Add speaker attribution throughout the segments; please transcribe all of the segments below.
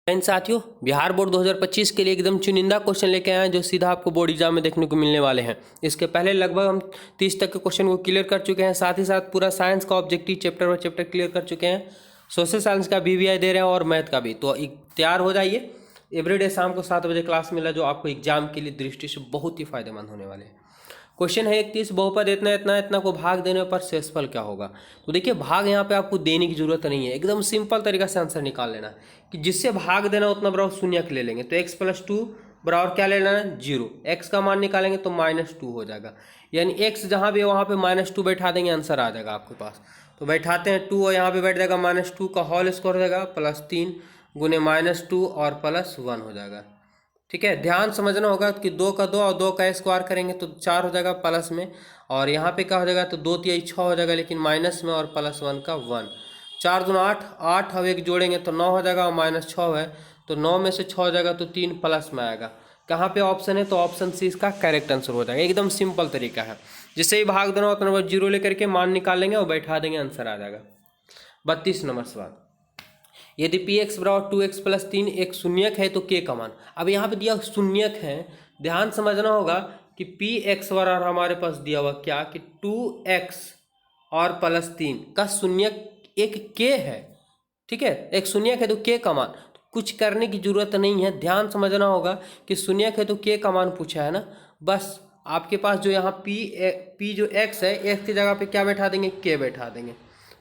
Speaker 1: इन साथियों, बिहार बोर्ड 2025 के लिए एकदम चुनिंदा क्वेश्चन लेके आए हैं जो सीधा आपको बोर्ड एग्जाम में देखने को मिलने वाले हैं। इसके पहले लगभग हम 30 तक के क्वेश्चन को क्लियर कर चुके हैं, साथ ही साथ पूरा साइंस का ऑब्जेक्टिव चैप्टर और चैप्टर क्लियर कर चुके हैं, सोशल साइंस का VVI दे रहे हैं और मैथ का भी। तो तैयार हो जाइए, एवरीडे शाम को 7 बजे क्लास मिला जो आपको एग्जाम के लिए दृष्टि से बहुत ही फायदेमंद होने वाले हैं। क्वेश्चन है 31, बहुपद इतना इतना इतना को भाग देने पर शेषफल क्या होगा। तो देखिए, भाग यहाँ पे आपको देने की जरूरत नहीं है, एकदम सिंपल तरीका से आंसर निकाल लेना कि जिससे भाग देना उतना बराबर शून्य ले लेंगे। तो x + 2 बराबर क्या ले लेना है, 0। x का मान निकालेंगे तो -2 हो जाएगा, यानी x जहाँ भी है वहाँ पे -2 बैठा देंगे, आंसर आ जाएगा आपके पास। तो बैठाते हैं 2 और यहाँ पे बैठ जाएगा -2 का होल स्क्वायर हो जाएगा +3 गुने -2 और +1 हो जाएगा। ठीक है, ध्यान समझना होगा कि 2 का 2 और 2 का स्क्वायर करेंगे तो 4 हो जाएगा प्लस में, और यहाँ पे क्या हो जाएगा तो 2 3 6 हो जाएगा, लेकिन माइनस में और +1 का 1। 4 दूना 8, 8 अब एक जोड़ेंगे तो 9 हो जाएगा और -6 है तो 9 में से 6 हो जाएगा तो 3 प्लस में आएगा। कहाँ पे ऑप्शन है, तो ऑप्शन सी इसका करेक्ट आंसर हो जाएगा। एकदम सिंपल तरीका है, जिससे ही भाग देना उतना नंबर 0 लेकर के मान निकाल लेंगे और बैठा देंगे, आंसर आ जाएगा। 32 नंबर सवाल, यदि px बराबर 2x + 3 एक शून्यक है तो k का मान। अब यहाँ पे दिया शून्यक है, ध्यान समझना होगा कि px बराबर हमारे पास दिया हुआ क्या कि 2x और +3 का शून्यक एक k है। ठीक है, एक शून्यक है तो k का मान, कुछ करने की जरूरत नहीं है। ध्यान समझना होगा कि शून्यक है तो k का मान पूछा है ना, बस आपके पास जो यहाँ p जो x है, x की जगह पे क्या बैठा देंगे, k बैठा देंगे।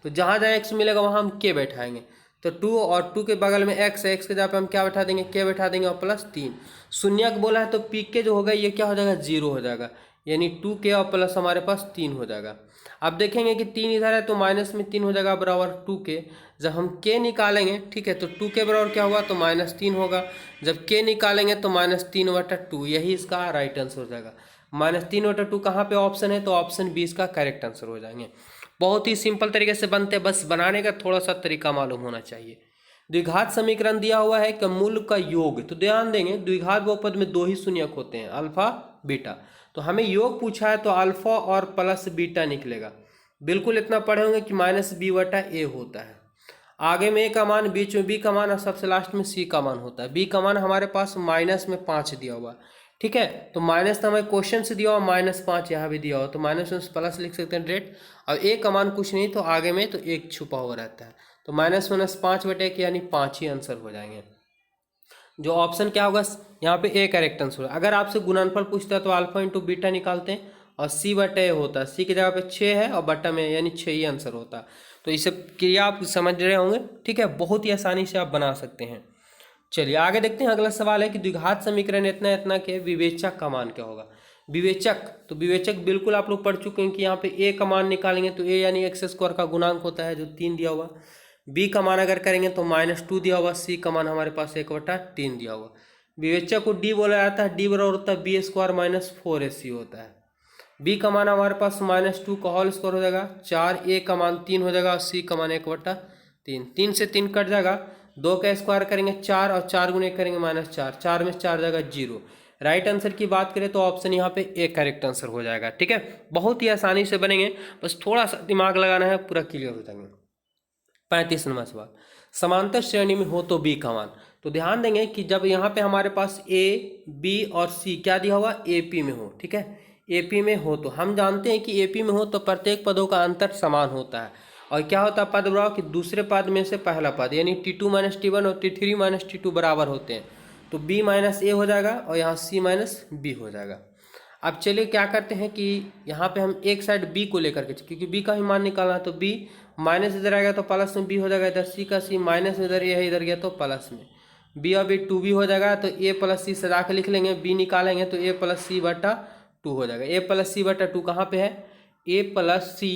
Speaker 1: तो जहाँ जहाँ x मिलेगा वहाँ हम k बैठाएंगे। तो 2 और 2 के बगल में x है, x के जगह पे हम क्या बैठा देंगे, k बैठा देंगे और +3। शून्यक बोला है तो pk जो होगा ये क्या हो जाएगा, 0 हो जाएगा, यानी 2k और प्लस हमारे पास 3 हो जाएगा। अब देखेंगे कि 3 इधर है तो माइनस में 3 हो जाएगा बराबर 2k। जब हम k निकालेंगे, ठीक है, तो 2k बराबर क्या हुआ तो -3 होगा। जब k निकालेंगे तो -3/2, यही इसका राइट आंसर हो जाएगा। -3/2 कहाँ पे ऑप्शन है, तो ऑप्शन बी इसका करेक्ट आंसर हो जाएंगे। बहुत ही सिंपल तरीके से बनते हैं, बस बनाने का थोड़ा सा तरीका मालूम होना चाहिए। द्विघात समीकरण दिया हुआ है कि मूल का योग, तो ध्यान देंगे द्विघात बहुपद में 2 ही शून्यक होते हैं, अल्फा बीटा। तो हमें योग पूछा है तो अल्फा और प्लस बीटा निकलेगा। बिल्कुल इतना पढ़े होंगे कि -b/a होता है। आगे में a का मान, बीच में b का मान और सबसे लास्ट में c का मान होता है। b का मान हमारे पास -5 दिया हुआ, ठीक है, तो माइनस तो हमें क्वेश्चन से दिया हुआ, -5 यहाँ भी दिया हुआ, तो माइनस में प्लस लिख सकते हैं डायरेक्ट। और a का मान कुछ नहीं तो आगे में तो 1 छुपा हुआ रहता है, तो -5/1 यानी 5 ही आंसर हो जाएंगे। जो ऑप्शन क्या होगा यहाँ पे a करेक्ट आंसर होगा। अगर आपसे गुणनफल पूछता है तो अल्फा इंटू बीटा निकालते हैं और c/a होता है, c की जगह पे 6 है और बटा में यानी 6 ही आंसर होता है। तो इसे क्रिया आप समझ रहे होंगे, ठीक है, बहुत ही आसानी से आप बना सकते हैं। चलिए आगे देखते हैं। अगला सवाल है कि द्विघात समीकरण इतना इतना के विवेचक का मान क्या होगा। विवेचक, तो विवेचक बिल्कुल आप लोग पढ़ चुके हैं कि यहाँ पे a का मान निकालेंगे तो a यानी x² का गुणांक होता है जो 3 दिया हुआ। b का मान अगर करेंगे तो -2 दिया हुआ, c का मान हमारे पास 1/3 दिया हुआ। विवेचक को d बोला जाता है, d बराबर होता है b² - 4ac होता है। b का मान हमारे पास -2 का होल स्क्वायर हो जाएगा 4, a का मान 3 हो जाएगा और c का मान 1/3। 3 से 3 कट जाएगा, 2 का स्क्वायर करेंगे 4 और 4 गुने करेंगे -4, 4 में 4 जाएगा 0। राइट आंसर की बात करें तो ऑप्शन यहाँ पे ए करेक्ट आंसर हो जाएगा। ठीक है, बहुत ही आसानी से बनेंगे, बस थोड़ा सा दिमाग लगाना है, पूरा क्लियर हो जाएंगे। 35 नंबर सवाल, समांतर श्रेणी में हो तो बी का मान। तो ध्यान देंगे कि जब यहाँ पे हमारे पास ए, बी और सी क्या दिया हुआ, AP में हो, ठीक है, AP में हो तो हम जानते हैं कि AP में हो तो प्रत्येक पदों का अंतर समान होता है। और क्या होता है पद बराबर कि दूसरे पद में से पहला पद, यानी T2 - T1 और T3 - T2 बराबर होते हैं। तो B - A हो जाएगा और यहाँ C - B हो जाएगा। अब चलिए क्या करते हैं कि यहाँ पे हम एक साइड B को लेकर के, क्योंकि B का ही मान निकालना है, तो B माइनस इधर आएगा तो प्लस में B हो जाएगा, इधर C का C माइनस इधर ये है, इधर गया तो प्लस में B और B 2B हो जाएगा। तो A + C सजा के लिख लेंगे, B निकालेंगे तो A + C/2 हो जाएगा। A + C/2 कहाँ पे है, A + C,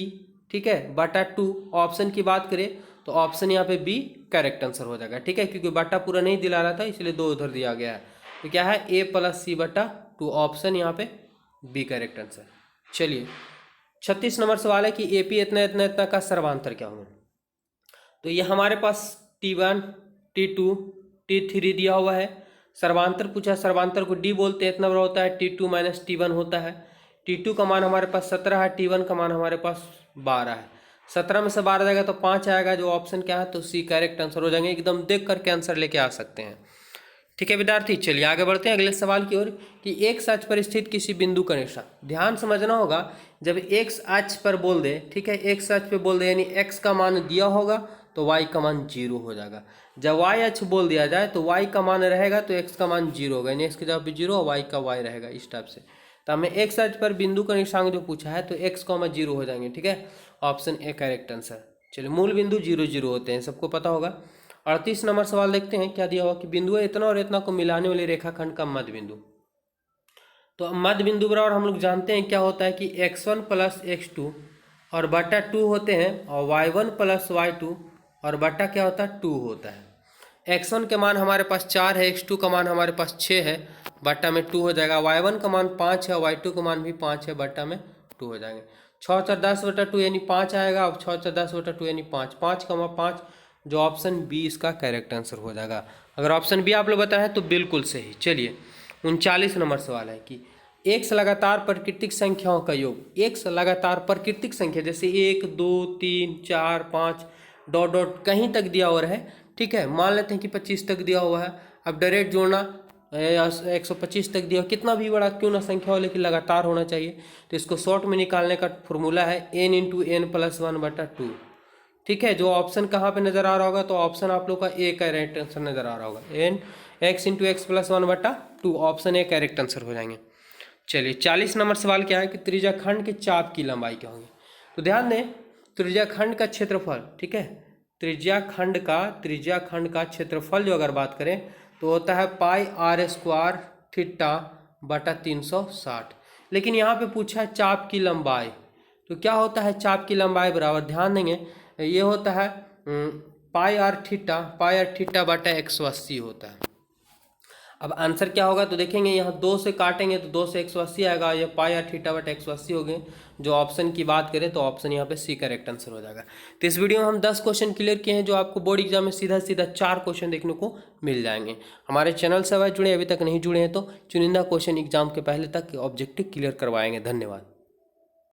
Speaker 1: ठीक है, बटा 2। ऑप्शन की बात करें तो ऑप्शन यहाँ पे B करेक्ट आंसर हो जाएगा। ठीक है, क्योंकि बटा पूरा नहीं दिला रहा था इसलिए 2 उधर दिया गया है, तो क्या है A + C/2, ऑप्शन यहाँ पे B करेक्ट आंसर। चलिए 36 नंबर सवाल है कि AP इतना इतना इतना का सर्वांतर क्या होगा। तो ये हमारे पास T1, T2, T3 दिया हुआ है। सर्वांतर पूछा, सर्वांतर को D बोलते हैं, इतना बड़ा होता है T2 - T1 होता है। T2 का मान हमारे पास 17 है, T1 का मान हमारे पास 12 है। 17 में से 12 जाएगा तो 5 आएगा, जो ऑप्शन क्या है तो सी करेक्ट आंसर हो जाएंगे। एकदम देख करके आंसर लेके आ सकते हैं। ठीक है विद्यार्थी, चलिए आगे बढ़ते हैं अगले सवाल की ओर कि एक्स अक्ष पर स्थित किसी बिंदु का निशान। ध्यान समझना होगा, जब एक्स अक्ष पर बोल दे, ठीक है, एक्स अक्ष पे बोल दे यानी एक्स का मान दिया होगा तो वाई का मान 0 हो जाएगा। जब वाई अक्ष बोल दिया जाए तो वाई का मान रहेगा तो एक्स का मान 0 होगा, यानी एक्स की जगह पे 0 और वाई का वाई रहेगा, इस टाइप से। तो हमें एक्स अक्ष पर बिंदु का निशान जो पूछा है तो एक्स का मान 0 हो जाएंगे। ठीक है, ऑप्शन ए करेक्ट आंसर। चलिए, मूल बिंदु 0 0 होते हैं, सबको पता होगा। 38 नंबर सवाल देखते हैं क्या दिया हुआ कि बिंदु इतना और इतना को मिलाने वाले रेखाखंड का मध्य बिंदु। तो मध्य बिंदु बराबर हम लोग जानते हैं क्या होता है कि x1 प्लस x2 और बटा 2 होते हैं, और y1 प्लस y2 और बटा क्या होता है 2 होता है। x1 के मान हमारे पास 4 है, x2 का मान हमारे पास 6 है, बटा में 2 हो जाएगा। y1 का मान 5 है, y2 का मान भी 5 है, बटा में 2 हो जाएंगे। 6 4 10 बटा 2 यानी 5 आएगा। अब 6 4 10 बटा 2 यानी 5, 5 का मान 5, जो ऑप्शन बी इसका करेक्ट आंसर हो जाएगा। अगर ऑप्शन बी आप लोग बताया है तो बिल्कुल सही। चलिए, 39 नंबर सवाल है कि एक्स लगातार प्राकृतिक संख्याओं का योग। एक्स लगातार प्राकृतिक संख्या जैसे 1 2 3 4 5 डॉट डॉट कहीं तक दिया हुआ है, ठीक है, मान लेते हैं कि 25 तक दिया हुआ है। अब डायरेक्ट जोड़ना 125 तक दिया, कितना भी बड़ा क्यों ना संख्या हो लेकिन लगातार होना चाहिए। तो इसको शॉर्ट में निकालने का फॉर्मूला है n इंटू एन प्लस 1 बटा 2। ठीक है, जो ऑप्शन कहाँ पे नजर आ रहा होगा तो ऑप्शन आप लोग का ए करेक्ट आंसर नजर आ रहा होगा। N x into x plus 1 बटा 2, ऑप्शन ए करेक्ट आंसर हो जाएंगे। चलिए, 40 नंबर सवाल क्या है कि त्रिज्याखंड के चाप की लंबाई क्या होगी। तो ध्यान दें, त्रिज्याखंड का क्षेत्रफल, ठीक है, त्रिज्याखंड का क्षेत्रफल जो अगर बात करें तो होता है पाई आर स्क्वायर थीटा बटा 360। लेकिन यहाँ पे पूछा है चाप की लंबाई, तो क्या होता है चाप की लंबाई बराबर, ध्यान देंगे, ये होता है पाई आर थीटा बटा 180 होता है। अब आंसर क्या होगा तो देखेंगे, यहाँ 2 से काटेंगे तो 2 से 180 आएगा, ये पाई आर थीटा बटा 180 हो गए। जो ऑप्शन की बात करें तो ऑप्शन यहाँ पे सी करेक्ट आंसर हो जाएगा। तो इस वीडियो में हम 10 क्वेश्चन क्लियर किए हैं, जो आपको बोर्ड एग्जाम में सीधा 4 क्वेश्चन देखने को मिल जाएंगे। हमारे चैनल से अगर जुड़े, अभी तक नहीं जुड़े हैं तो चुनिंदा क्वेश्चन एग्जाम के पहले तक ऑब्जेक्टिव क्लियर करवाएंगे। धन्यवाद।